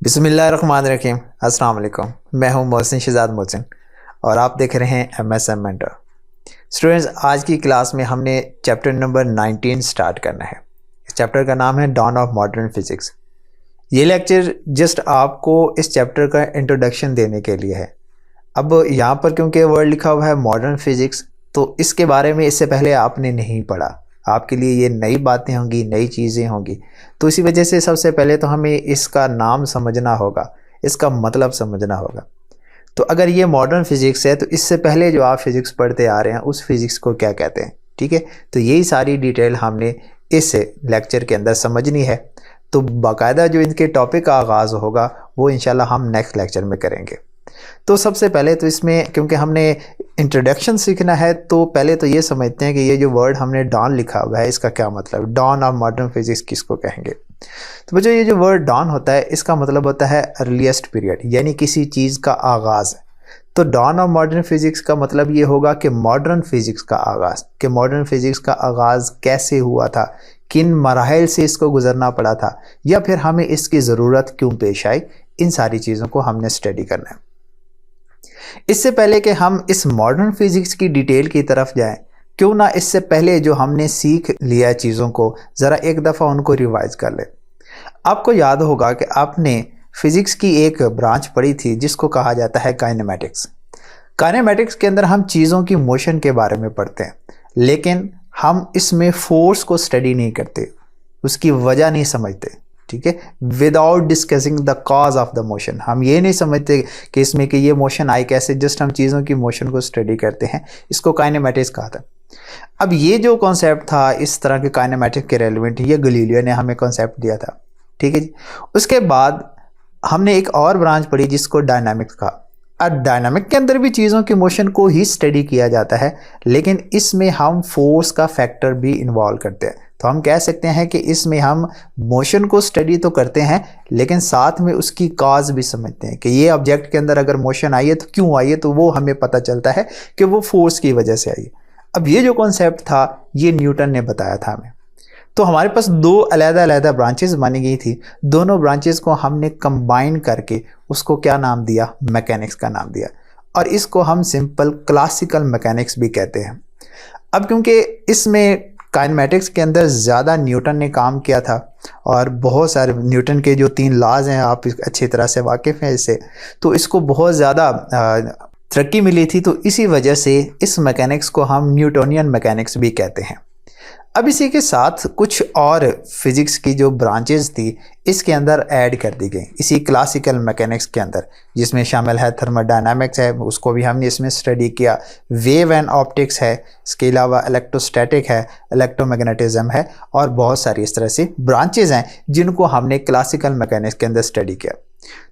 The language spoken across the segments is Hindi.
बिस्मिल्लाहिर्रहमानिर्रहीम। अस्सलाम वालेकुम। मैं हूं मोहसिन शहजाद मोहसिन और आप देख रहे हैं MSM मेंटर। स्टूडेंट्स, आज की क्लास में हमने चैप्टर नंबर 19 स्टार्ट करना है। इस चैप्टर का नाम है डॉन ऑफ मॉडर्न फिजिक्स। ये लेक्चर जस्ट आपको इस चैप्टर का इंट्रोडक्शन देने के लिए है। अब यहाँ पर क्योंकि वर्ड लिखा हुआ है मॉडर्न फिजिक्स, तो इसके बारे में इससे पहले आपने नहीं पढ़ा, आपके लिए ये नई बातें होंगी, नई चीज़ें होंगी। तो इसी वजह से सबसे पहले तो हमें इसका नाम समझना होगा, इसका मतलब समझना होगा। तो अगर ये मॉडर्न फिजिक्स है तो इससे पहले जो आप फिज़िक्स पढ़ते आ रहे हैं उस फिज़िक्स को क्या कहते हैं, ठीक है। तो यही सारी डिटेल हमने इस लेक्चर के अंदर समझनी है। तो बाकायदा जो इनके टॉपिक का आगाज़ होगा वो इंशाल्लाह हम नेक्स्ट लेक्चर में करेंगे। तो सबसे पहले तो इसमें क्योंकि हमने इंट्रोडक्शन सीखना है, तो पहले तो ये समझते हैं कि ये जो वर्ड हमने डॉन लिखा हुआ है इसका क्या मतलब, डॉन ऑफ मॉडर्न फिजिक्स किसको कहेंगे। तो बच्चों, ये जो वर्ड डॉन होता है इसका मतलब होता है अर्लीस्ट पीरियड, यानी किसी चीज़ का आगाज़। तो डॉन ऑफ मॉडर्न फिजिक्स का मतलब ये होगा कि मॉडर्न फिजिक्स का आगाज़, कि मॉडर्न फिजिक्स का आगाज़ कैसे हुआ था, किन मराहल से इसको गुजरना पड़ा था, या फिर हमें इसकी ज़रूरत क्यों पेश आई। इन सारी चीज़ों को हमने स्टडी करना है। इससे पहले कि हम इस मॉडर्न फिजिक्स की डिटेल की तरफ जाएं, क्यों ना इससे पहले जो हमने सीख लिया चीज़ों को ज़रा एक दफ़ा उनको रिवाइज कर ले। आपको याद होगा कि आपने फिज़िक्स की एक ब्रांच पढ़ी थी जिसको कहा जाता है काइनेमेटिक्स। काइनेमेटिक्स के अंदर हम चीज़ों की मोशन के बारे में पढ़ते हैं, लेकिन हम इसमें फोर्स को स्टडी नहीं करते, उसकी वजह नहीं समझते, ठीक है। Without discussing the cause of the motion, हम ये नहीं समझते कि इसमें कि ये मोशन आई कैसे, जस्ट हम चीज़ों की मोशन को स्टडी करते हैं। इसको काइनेमेटिक्स कहा था। अब ये जो कॉन्सेप्ट था इस तरह के काइनेमेटिक्स के रेलिवेंट, ये गलीलियो ने हमें कॉन्सेप्ट दिया था, ठीक है जी। उसके बाद हमने एक और ब्रांच पढ़ी जिसको डायनामिक्स कहा। अब डायनामिक के अंदर भी चीज़ों की मोशन को ही स्टडी किया जाता है, लेकिन इसमें हम फोर्स का फैक्टर भी इन्वॉल्व करते हैं। तो हम कह सकते हैं कि इसमें हम मोशन को स्टडी तो करते हैं, लेकिन साथ में उसकी काज भी समझते हैं कि ये ऑब्जेक्ट के अंदर अगर मोशन आई है तो क्यों आई है, तो वो हमें पता चलता है कि वो फोर्स की वजह से आई है। अब ये जो कॉन्सेप्ट था ये न्यूटन ने बताया था हमें। तो हमारे पास दो अलग-अलग ब्रांचेस बनी गई थी, दोनों ब्रांचेस को हमने कंबाइन करके उसको क्या नाम दिया, मैकेनिक्स का नाम दिया, और इसको हम सिंपल क्लासिकल मैकेनिक्स भी कहते हैं। अब क्योंकि इसमें काइनेमेटिक्स के अंदर ज़्यादा न्यूटन ने काम किया था और बहुत सारे न्यूटन के जो 3 लॉज हैं आप अच्छी तरह से वाकिफ़ हैं इससे, तो इसको बहुत ज़्यादा तरक्की मिली थी। तो इसी वजह से इस मैकेनिक्स को हम न्यूटोनियन मैकेनिक्स भी कहते हैं। अब इसी के साथ कुछ और फिज़िक्स की जो ब्रांचेस थी इसके अंदर ऐड कर दी गई इसी क्लासिकल मैकेनिक्स के अंदर, जिसमें शामिल है थर्मोडायनामिक्स है, उसको भी हमने इसमें स्टडी किया। वेव एंड ऑप्टिक्स है, इसके अलावा इलेक्ट्रोस्टैटिक है, इलेक्ट्रोमैग्नेटिज्म है, और बहुत सारी इस तरह से ब्रांचेज हैं जिनको हमने क्लासिकल मैकेनिक्स के अंदर स्टडी किया।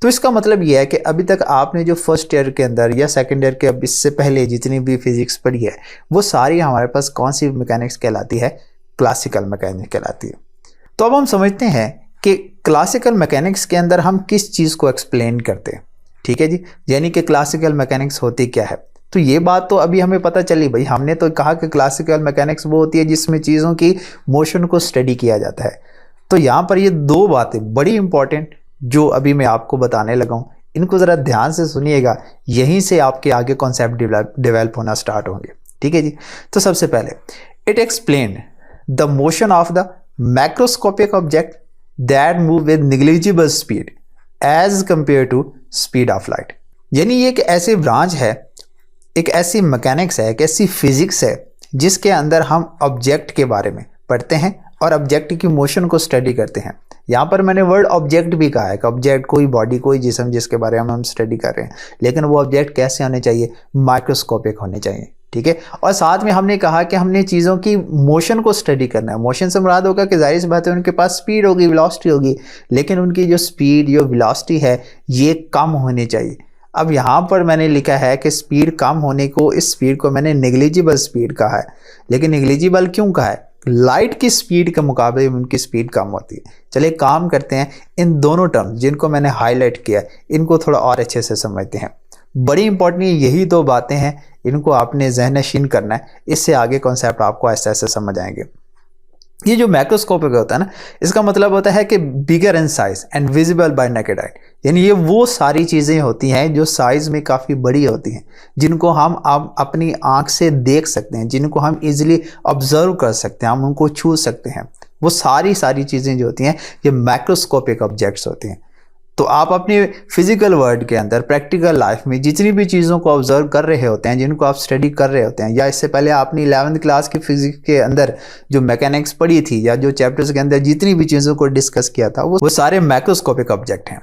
तो इसका मतलब यह है कि अभी तक आपने जो फर्स्ट ईयर के अंदर या सेकंड ईयर के अब इससे पहले जितनी भी फिजिक्स पढ़ी है वो सारी हमारे पास कौन सी मैकेनिक्स कहलाती है, क्लासिकल मैकेनिक्स कहलाती है। तो अब हम समझते हैं कि क्लासिकल मैकेनिक्स के अंदर हम किस चीज़ को एक्सप्लेन करते हैं, ठीक है जी, यानी कि क्लासिकल मैकेनिक्स होती क्या है। तो ये बात तो अभी हमें पता चली भाई, हमने तो कहा कि क्लासिकल मैकेनिक्स वो होती है जिसमें चीज़ों की मोशन को स्टडी किया जाता है। तो यहाँ पर ये दो बातें बड़ी इंपॉर्टेंट जो अभी मैं आपको बताने लगा हूँ, इनको ज़रा ध्यान से सुनिएगा, यहीं से आपके आगे कॉन्सेप्ट डेवलप होना स्टार्ट होंगे, ठीक है जी। तो सबसे पहले it explain the motion of the macroscopic object that move with negligible speed as compare to speed of light. यानी ये एक ऐसी ब्रांच है, एक ऐसी मैकेनिक्स है, एक ऐसी फिजिक्स है जिसके अंदर हम ऑब्जेक्ट के बारे में पढ़ते हैं और ऑब्जेक्ट की मोशन को स्टडी करते हैं। यहाँ पर मैंने वर्ड ऑब्जेक्ट भी कहा है कि ऑब्जेक्ट कोई बॉडी, कोई जिस्म जिसके बारे में हम स्टडी कर रहे हैं, लेकिन वो ऑब्जेक्ट कैसे होने चाहिए, माइक्रोस्कोपिक होने चाहिए, ठीक है। और साथ में हमने कहा कि हमने चीज़ों की मोशन को स्टडी करना है। मोशन से मुराद होगा कि जाहिर सी बात है उनके पास स्पीड होगी, वेलोसिटी होगी, लेकिन उनकी जो स्पीड, जो वेलोसिटी है ये कम होनी चाहिए। अब यहाँ पर मैंने लिखा है कि स्पीड कम होने को, इस स्पीड को मैंने नेग्लिजिबल स्पीड कहा है, लेकिन नेग्लिजिबल क्यों कहा है, लाइट की स्पीड के मुकाबले में उनकी स्पीड कम होती है। चलिए काम करते हैं, इन दोनों टर्म्स जिनको मैंने हाईलाइट किया इनको थोड़ा और अच्छे से समझते हैं। बड़ी इंपॉर्टेंट यही दो बातें हैं, इनको आपने ज़हन नशीन करना है, इससे आगे कॉन्सेप्ट आपको ऐसे ऐसे समझ आएंगे। ये जो मैक्रोस्कोपिक होता है ना, इसका मतलब होता है कि bigger in size and visible by naked eye, यानी ये वो सारी चीज़ें होती हैं जो साइज़ में काफ़ी बड़ी होती हैं, जिनको हम अपनी आँख से देख सकते हैं, जिनको हम इजीली ऑब्जर्व कर सकते हैं, हम उनको छू सकते हैं। वो सारी चीज़ें जो होती हैं ये मैक्रोस्कोपिक ऑब्जेक्ट्स होती हैं। तो आप अपने फिजिकल वर्ल्ड के अंदर प्रैक्टिकल लाइफ में जितनी भी चीज़ों को ऑब्जर्व कर रहे होते हैं, जिनको आप स्टडी कर रहे होते हैं, या इससे पहले आपने 11th क्लास की फिजिक्स के अंदर जो मैकेनिक्स पढ़ी थी, या जो चैप्टर्स के अंदर जितनी भी चीज़ों को डिस्कस किया था, वो सारे मैक्रोस्कोपिक ऑब्जेक्ट हैं।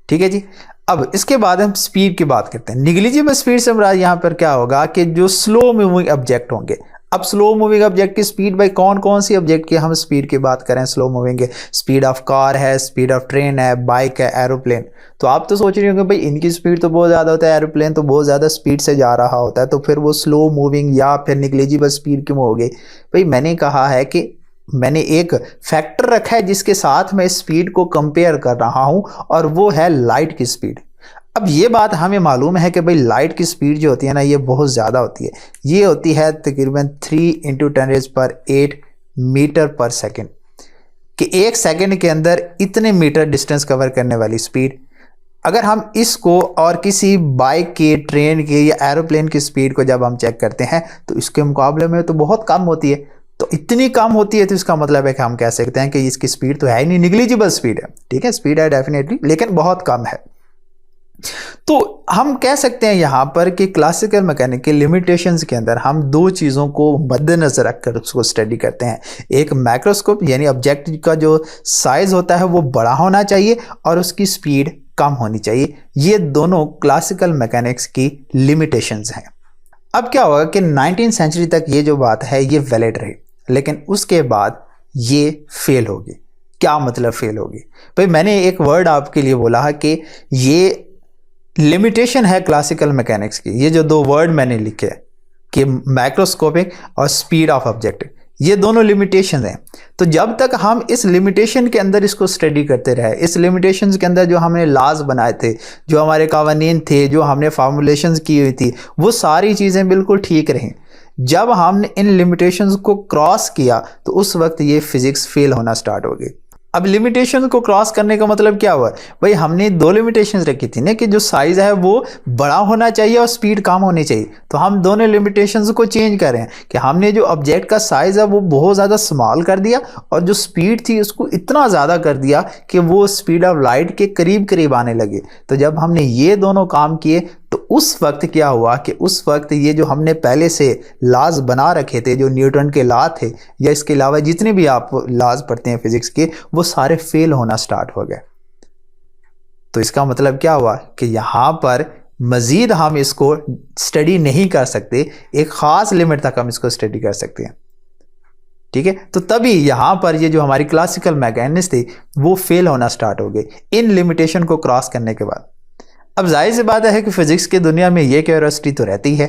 ठीक है जी। अब इसके बाद हम स्पीड की बात करते हैं। निग्लिजिबल स्पीड से हमारा यहाँ पर क्या होगा कि जो स्लो मूविंग ऑब्जेक्ट होंगे। अब स्लो मूविंग ऑब्जेक्ट की स्पीड, भाई कौन कौन सी ऑब्जेक्ट की हम स्पीड की बात करें स्लो मूविंग के? स्पीड ऑफ कार है, स्पीड ऑफ ट्रेन है, बाइक है, एरोप्लेन। तो आप तो सोच रहे होंगे भाई इनकी स्पीड तो बहुत ज़्यादा होता है, एरोप्लेन तो बहुत ज़्यादा स्पीड से जा रहा होता है, तो फिर वो स्लो मूविंग या फिर निग्लिजिबल स्पीड क्यों हो गई? भाई मैंने कहा है कि मैंने एक फैक्टर रखा है जिसके साथ मैं स्पीड को कंपेयर कर रहा हूं, और वो है लाइट की स्पीड। अब ये बात हमें मालूम है कि भाई लाइट की स्पीड जो होती है ना, ये बहुत ज़्यादा होती है। ये होती है तकरीबन 3 × 10⁸ मीटर पर सेकेंड, कि 1 सेकेंड के अंदर इतने मीटर डिस्टेंस कवर करने वाली स्पीड। अगर हम इसको और किसी बाइक के, ट्रेन के या एरोप्लेन की स्पीड को जब हम चेक करते हैं तो इसके मुकाबले में तो बहुत कम होती है। तो इतनी कम होती है तो इसका मतलब है कि हम कह सकते हैं कि इसकी स्पीड तो है ही नहीं, निग्लिजिबल स्पीड है। ठीक है, स्पीड है डेफिनेटली, लेकिन बहुत कम है। तो हम कह सकते हैं यहाँ पर कि क्लासिकल मैकेनिक के लिमिटेशंस के अंदर हम दो चीज़ों को मद्देनजर रखकर उसको स्टडी करते हैं। एक मैक्रोस्कोप, यानी ऑब्जेक्ट का जो साइज होता है वो बड़ा होना चाहिए और उसकी स्पीड कम होनी चाहिए। ये दोनों क्लासिकल मैकेनिक्स की लिमिटेशंस हैं। अब क्या होगा कि 19वीं सेंचुरी तक ये जो बात है ये वैलिड रही, लेकिन उसके बाद ये फेल होगी। क्या मतलब फेल होगी? भाई मैंने एक वर्ड आपके लिए बोला है कि ये लिमिटेशन है क्लासिकल मैकेनिक्स की। ये जो दो वर्ड मैंने लिखे कि मैक्रोस्कोपिक और स्पीड ऑफ ऑब्जेक्ट, ये दोनों लिमिटेशन हैं। तो जब तक हम इस लिमिटेशन के अंदर इसको स्टडी करते रहे, इस लिमिटेशंस के अंदर जो हमने लॉज बनाए थे, जो हमारे कानून थे, जो हमने फॉर्मुलेशंस की हुई थी, वो सारी चीज़ें बिल्कुल ठीक रहीं। जब हमने इन लिमिटेशंस को क्रॉस किया तो उस वक्त ये फिजिक्स फेल होना स्टार्ट हो गई। अब लिमिटेशन को क्रॉस करने का मतलब क्या हुआ? भाई हमने दो लिमिटेशंस रखी थी ना, कि जो साइज है वो बड़ा होना चाहिए और स्पीड कम होनी चाहिए। तो हम दोनों लिमिटेशंस को चेंज करें कि हमने जो ऑब्जेक्ट का साइज है वो बहुत ज़्यादा स्मॉल कर दिया, और जो स्पीड थी उसको इतना ज़्यादा कर दिया कि वो स्पीड ऑफ लाइट के करीब करीब आने लगे। तो जब हमने ये दोनों काम किए तो उस वक्त क्या हुआ कि उस वक्त ये जो हमने पहले से लॉज बना रखे थे, जो न्यूटन के लॉ थे, या इसके अलावा जितने भी आप लॉज पढ़ते हैं फिजिक्स के, वो सारे फेल होना स्टार्ट हो गए। तो इसका मतलब क्या हुआ कि यहाँ पर मजीद हम इसको स्टडी नहीं कर सकते, एक ख़ास लिमिट तक हम इसको स्टडी कर सकते हैं। ठीक है, तो तभी यहाँ पर ये जो हमारी क्लासिकल मैकेनिक्स थी वो फेल होना स्टार्ट हो गई इन लिमिटेशन को क्रॉस करने के बाद। अब जाहिर सी बात है कि फिजिक्स की दुनिया में ये क्यूरियोसिटी तो रहती है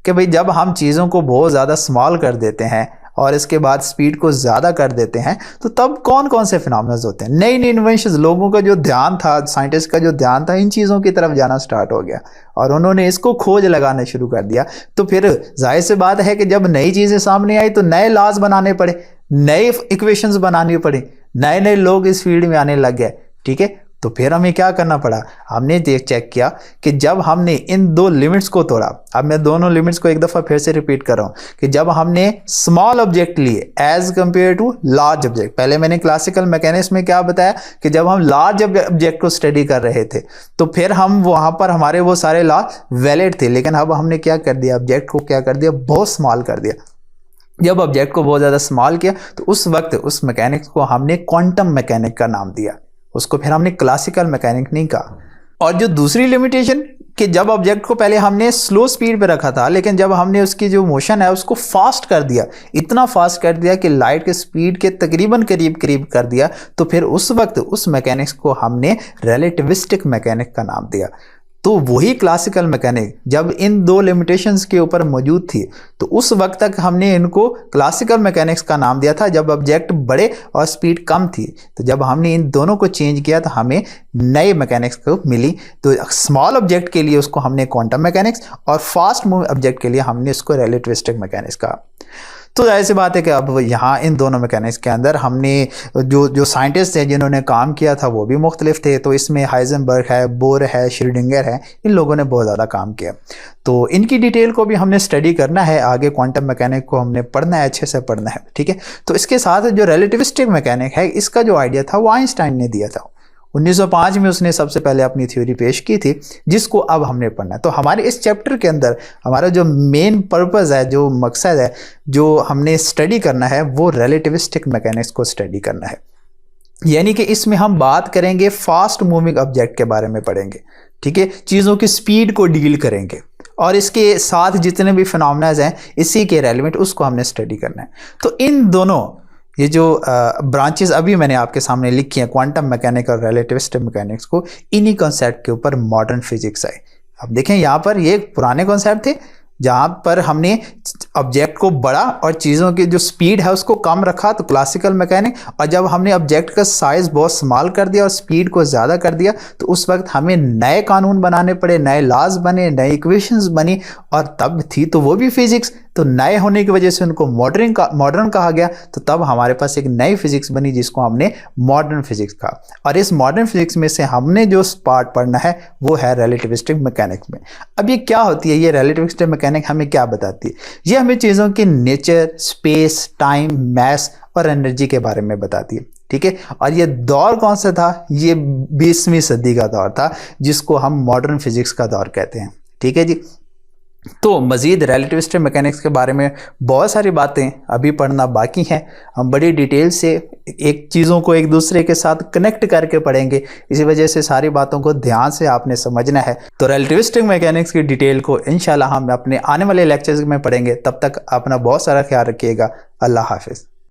कि भाई जब हम चीज़ों को बहुत ज़्यादा स्मॉल कर देते हैं और इसके बाद स्पीड को ज़्यादा कर देते हैं, तो तब कौन कौन से फिनोमेना होते हैं। नई नई इन्वेंशंस, लोगों का जो ध्यान था, साइंटिस्ट का जो ध्यान था, इन चीज़ों की तरफ जाना स्टार्ट हो गया और उन्होंने इसको खोज लगाना शुरू कर दिया। तो फिर जाहिर सी बात है कि जब नई चीज़ें सामने आई तो नए लॉज बनाने पड़े, नए इक्वेशंस बनाने पड़े, नए नए लोग इस फील्ड में आने लग गए। ठीक है, तो फिर हमें क्या करना पड़ा? हमने चेक किया कि जब हमने इन दो लिमिट्स को तोड़ा, अब मैं दोनों लिमिट्स को एक दफ़ा फिर से रिपीट कर रहा हूँ कि जब हमने स्मॉल ऑब्जेक्ट लिए as compare to large object, पहले मैंने क्लासिकल मैकेनिक्स में क्या बताया कि जब हम लार्ज ऑब्जेक्ट को स्टडी कर रहे थे तो फिर हम वहाँ पर हमारे वो सारे लॉ वैलिड थे, लेकिन अब हमने क्या कर दिया? ऑब्जेक्ट को क्या कर दिया? बहुत स्मॉल कर दिया। जब ऑब्जेक्ट को बहुत ज़्यादा स्मॉल किया तो उस वक्त उस मैकेनिक्स को हमने क्वांटम मैकेनिक का नाम दिया, उसको फिर हमने क्लासिकल मैकेनिक नहीं कहा। और जो दूसरी लिमिटेशन कि जब ऑब्जेक्ट को पहले हमने स्लो स्पीड पे रखा था, लेकिन जब हमने उसकी जो मोशन है उसको फास्ट कर दिया, इतना फास्ट कर दिया कि लाइट के स्पीड के तकरीबन करीब करीब कर दिया, तो फिर उस वक्त उस मैकेनिक्स को हमने रिलेटिविस्टिक मैकेनिक का नाम दिया। तो वही क्लासिकल मैकेनिक जब इन दो लिमिटेशंस के ऊपर मौजूद थी तो उस वक्त तक हमने इनको क्लासिकल मैकेनिक्स का नाम दिया था, जब ऑब्जेक्ट बड़े और स्पीड कम थी। तो जब हमने इन दोनों को चेंज किया तो हमें नए मैकेनिक्स को मिली। तो स्मॉल ऑब्जेक्ट के लिए उसको हमने क्वांटम मैकेनिक्स और फास्ट मूविंग ऑब्जेक्ट के लिए हमने इसको रिलेटिविस्टिक मैकेनिक्स कहा। तो जाहिर सी बात है कि अब यहाँ इन दोनों मैकेनिक्स के अंदर हमने जो साइंटिस्ट हैं जिन्होंने काम किया था वो भी मुख्तलिफ थे। तो इसमें हाइजेनबर्ग है, बोर है, श्रोडिंगर है, इन लोगों ने बहुत ज़्यादा काम किया। तो इनकी डिटेल को भी हमने स्टडी करना है, आगे क्वांटम मैकेनिक को हमने पढ़ना है, अच्छे से पढ़ना है, ठीक है। तो इसके साथ जो रिलेटिविस्टिक मैकेनिक है, इसका जो आइडिया था वो आइंस्टाइन ने दिया था। 1905 में उसने सबसे पहले अपनी थ्योरी पेश की थी, जिसको अब हमने पढ़ना है। तो हमारे इस चैप्टर के अंदर हमारा जो मेन पर्पस है, जो मकसद है, जो हमने स्टडी करना है, वो रिलेटिविस्टिक मैकेनिक्स को स्टडी करना है। यानी कि इसमें हम बात करेंगे फास्ट मूविंग ऑब्जेक्ट के बारे में पढ़ेंगे, ठीक है, चीज़ों की स्पीड को डील करेंगे और इसके साथ जितने भी फिनोमेना हैं इसी के रेलिवेंट उसको हमने स्टडी करना है। तो इन दोनों ये जो ब्रांचेस अभी मैंने आपके सामने लिखी हैं, क्वांटम मैकेनिक और रिलेटिविस्टिक मैकेनिक्स को, इन्हीं कॉन्सेप्ट के ऊपर मॉडर्न फिजिक्स आई। अब देखें यहाँ पर ये पुराने कॉन्सेप्ट थे जहाँ पर हमने ऑब्जेक्ट को बड़ा और चीज़ों की जो स्पीड है उसको कम रखा, तो क्लासिकल मैकेनिक। और जब हमने ऑब्जेक्ट का साइज़ बहुत स्मॉल कर दिया और स्पीड को ज़्यादा कर दिया, तो उस वक्त हमें नए कानून बनाने पड़े, नए लॉज बने, नई इक्वेशंस बनी, और तब थी तो वो भी फिजिक्स। तो नए होने की वजह से उनको मॉडर्न कहा गया। तो तब हमारे पास एक नई फिजिक्स बनी जिसको हमने मॉडर्न फिजिक्स कहा। और इस मॉडर्न फिजिक्स में से हमने जो पार्ट पढ़ना है वो है रिलेटिविस्टिक मैकेनिक्स में। अब ये क्या होती है, ये रिलेटिविस्टिक मैकेनिक हमें क्या बताती है? ये हमें चीज़ों की नेचर, स्पेस, टाइम, मास और एनर्जी के बारे में बताती है, ठीक है। और ये दौर कौन सा था? ये 20वीं सदी का दौर था, जिसको हम मॉडर्न फिजिक्स का दौर कहते हैं, ठीक है जी। तो मज़ीद रिलेटिविस्टिक मैकेनिक्स के बारे में बहुत सारी बातें अभी पढ़ना बाकी हैं। हम बड़ी डिटेल से एक चीज़ों को एक दूसरे के साथ कनेक्ट करके पढ़ेंगे, इसी वजह से सारी बातों को ध्यान से आपने समझना है। तो रिलेटिविस्टिक मैकेनिक्स की डिटेल को इंशाल्लाह हम अपने आने वाले लेक्चर्स में पढ़ेंगे। तब तक अपना बहुत सारा ख्याल रखिएगा। अल्लाह हाफिज़।